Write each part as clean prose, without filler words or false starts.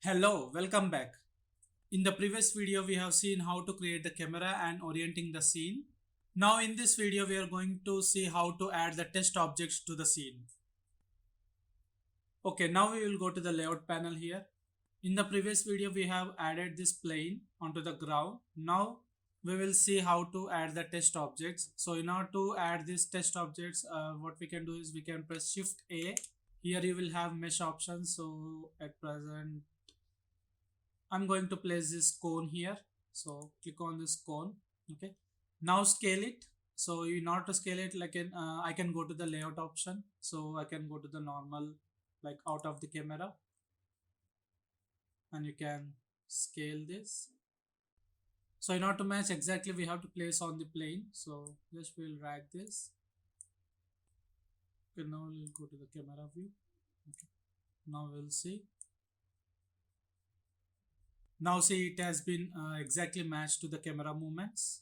Hello, welcome back. In the previous video, we have seen how to create the camera and orienting the scene. Now in this video, we are going to see how to add the test objects to the scene. Okay, now we will go to the layout panel here. In the previous video, we have added this plane onto the ground. Now we will see how to add the test objects. So in order to add these test objects, what we can do is we can press Shift A. Here you will have mesh options. So at present, I'm going to place this cone here. So click on this cone. Okay. Now scale it. So in order to scale it, I can go to the layout option. So I can go to the normal, like out of the camera, and you can scale this. So in order to match exactly, we have to place on the plane. So just we'll drag this. Okay, now we'll go to the camera view. Okay. Now we'll see. Now see, it has been exactly matched to the camera movements.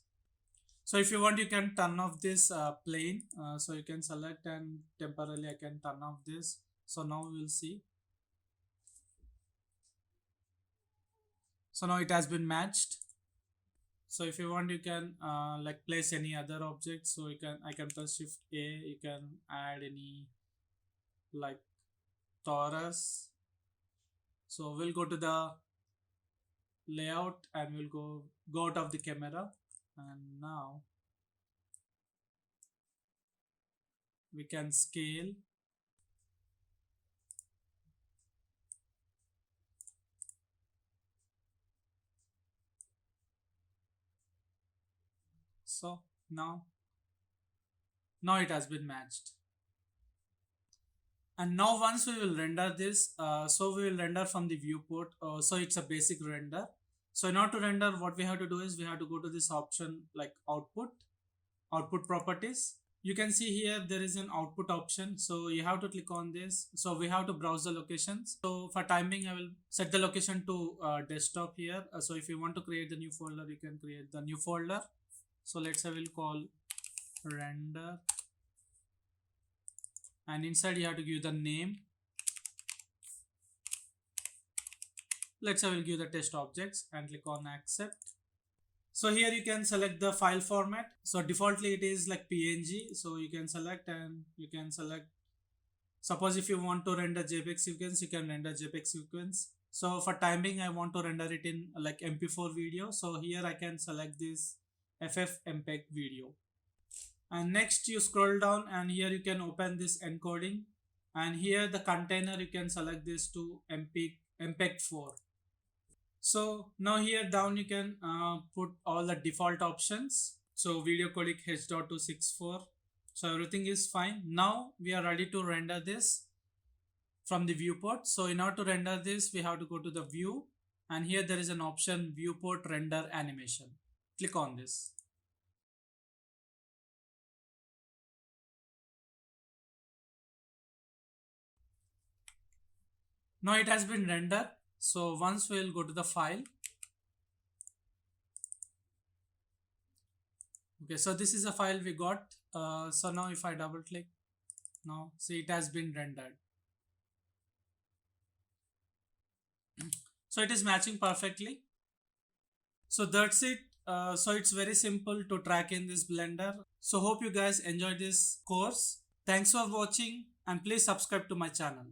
So if you want, you can turn off this plane. So you can select and temporarily I can turn off this. So now we'll see. So now it has been matched. So if you want, you can like place any other object. So I can press Shift A. You can add any like torus. So we'll go to the layout and we'll go out of the camera, and now we can scale. So now it has been matched. And now once we will render this, so we will render from the viewport. So it's a basic render. So in order to render, what we have to do is we have to go to this option like output properties. You can see here there is an output option. So you have to click on this. So we have to browse the locations. So for timing, I will set the location to desktop here. So if you want to create the new folder, you can create the new folder. So let's say we'll call render. And inside you have to give the name. Let's say we'll give the test objects and click on accept. So here you can select the file format. So defaultly it is like PNG. So you can select and you can select. Suppose if you want to render JPEG sequence, you can render JPEG sequence. So for timing, I want to render it in like MP4 video. So here I can select this FFmpeg video. And next you scroll down and here you can open this encoding, and here the container you can select this to MPEG-4. So now here down you can put all the default options. So video codec H.264. So everything is fine. Now we are ready to render this from the viewport. So in order to render this, we have to go to the view, and here there is an option viewport render animation. Click on this. Now it has been rendered. So once we'll go to the file. Okay, so this is a file we got. So now if I double click, now see it has been rendered. So it is matching perfectly. So that's it. So it's very simple to track in this Blender. So hope you guys enjoyed this course. Thanks for watching and please subscribe to my channel.